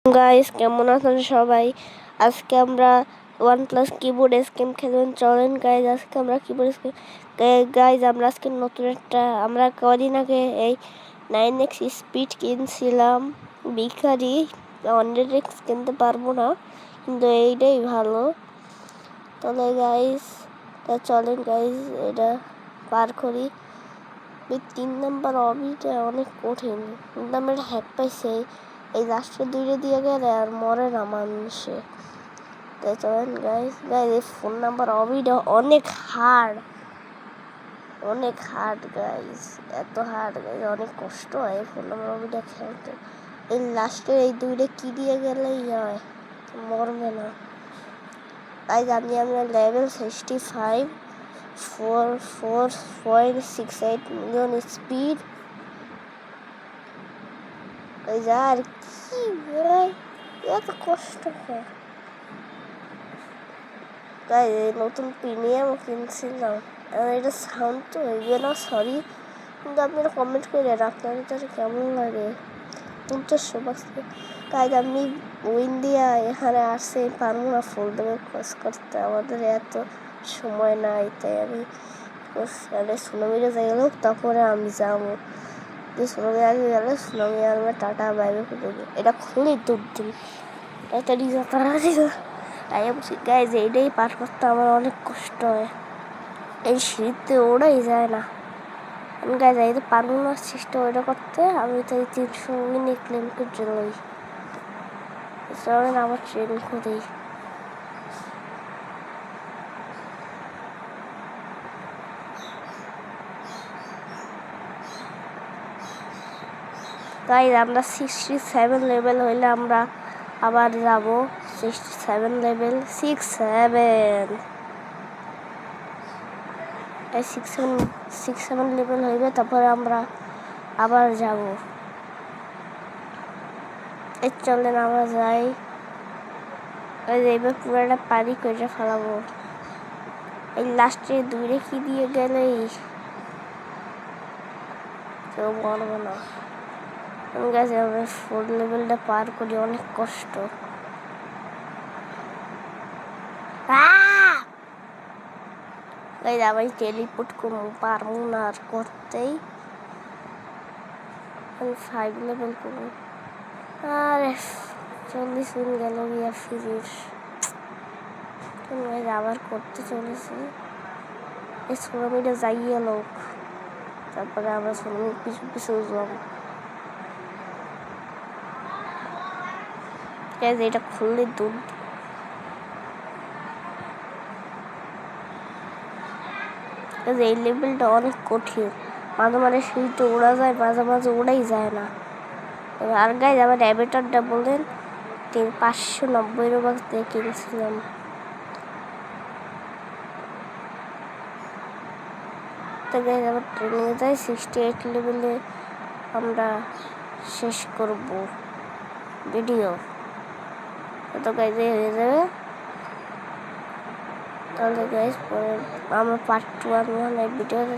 Guys কেমন আছেন সবাই? আজকে আমরা OnePlus কিবোর্ড স্কিম খেলবেন। চলেন গাইস, আজকে আমরা কিবোর্ড স্কিম গাইস আমরা আজকে নতুন একটা আমরা কদিন আগে এই 9x স্পিড কিনছিলাম ভিখারি। 100x কিনতে পারবো না, কিন্তু এইটাই ভালো। তাহলে গাইস চলেন গাইস এটা পার করি। 3 নম্বর অবিটা অনেক কঠিন, কিন্তু আমরা হ্যাক পাইছি। এই লাস্টের দুইটা দিয়ে গেলে আর মরে না মানুষে। তাই চলেন গাইস এই 4 নাম্বার অবিটা অনেক হার্ড গাইস, এত হার্ড গাইস, অনেক কষ্ট হয় 4 নাম্বার অবিটা খেলতে। এই লাস্টের এই দুইটা কি দিয়ে গেলেই হয়, মরবে না গাইস। আমরা লেভেল 65 4.68 মিলিয়ন স্পিড। আর কি এত কষ্ট হয় গাইস। এই নতুন প্রিমিয়াম কিনছিলাম, এটা সাউন্ড তো হইবে না, সরি, কিন্তু আপনারা কমেন্ট করে আপনার ভিতরে কেমন লাগে। 50 বাক্সে গাইস আমি উইন দিয়া এখানে আসে পারবো না ফুল দেবে খোঁজ করতে, আমাদের এত সময় নাই। তাই আমি সুনামিটা যাই গেল, তারপরে আমি যাবো। সুনামি আগে গেলে সুনামি আনবে, টাটা বাইরে করে দেবে। এটা খুলেই দুধ দিন তাড়াতাড়ি যা তাড়াতাড়ি যা। তাই বলছি গাইজ এইটাই পার করতে আমার অনেক কষ্ট হয়, এই সিঁড়িতে ওড়াই যায় না। আমি গাইজ এই তো পারবো না চেষ্টা ওইটা করতে। আমি তো এই 300 উইনে ক্লেম করতে লই, চলেন আবার ট্রেন করি। গাইজ আমরা 67 লেভেল হইলে আমরা আবার যাব। 67 লেভেল 67 67 লেভেল হইবে, তারপরে আমরা আবার যাব। এই চলেন আমরা যাই। এইবার পুরাটা পারি করে ফেলাবো। এই লাস্টে দূরে কি দিয়ে গেলেই কেউ মরবে না। গাইজ আমরা 4 লেভেলটা পার করি, অনেক কষ্ট। গাইজ আমি টেলিপোর্ট করবো, পারবো না আর করতেই। আমি 5 লেভেল করবো। আরে 40 দিন গেল গিয়া ফিরিস। আবার করতে চলেছি। এই সুনামিটা যাইয়ে লোক, তারপরে আমরা সুনামি পিছু পিছু যাবো। এটা খুললে দুধ। এই লেভেলটা অনেক কঠিন, মাঝে মাঝে সিঁড়িতে ওড়া যায়, মাঝে মাঝে ওড়াই যায় না। আর গাইজ আমার অ্যাভেটারটা বলেন 590 বাক্স দিয়ে কিনছিলাম। তো গাইজ আবার ট্রেনিং যাই 68 লেভেলে আমরা শেষ করব ভিডিও। তো গাইজ হয়ে যাবে। তাহলে গাইজ পরে আমরা পার্ট 2 ভিডিওতে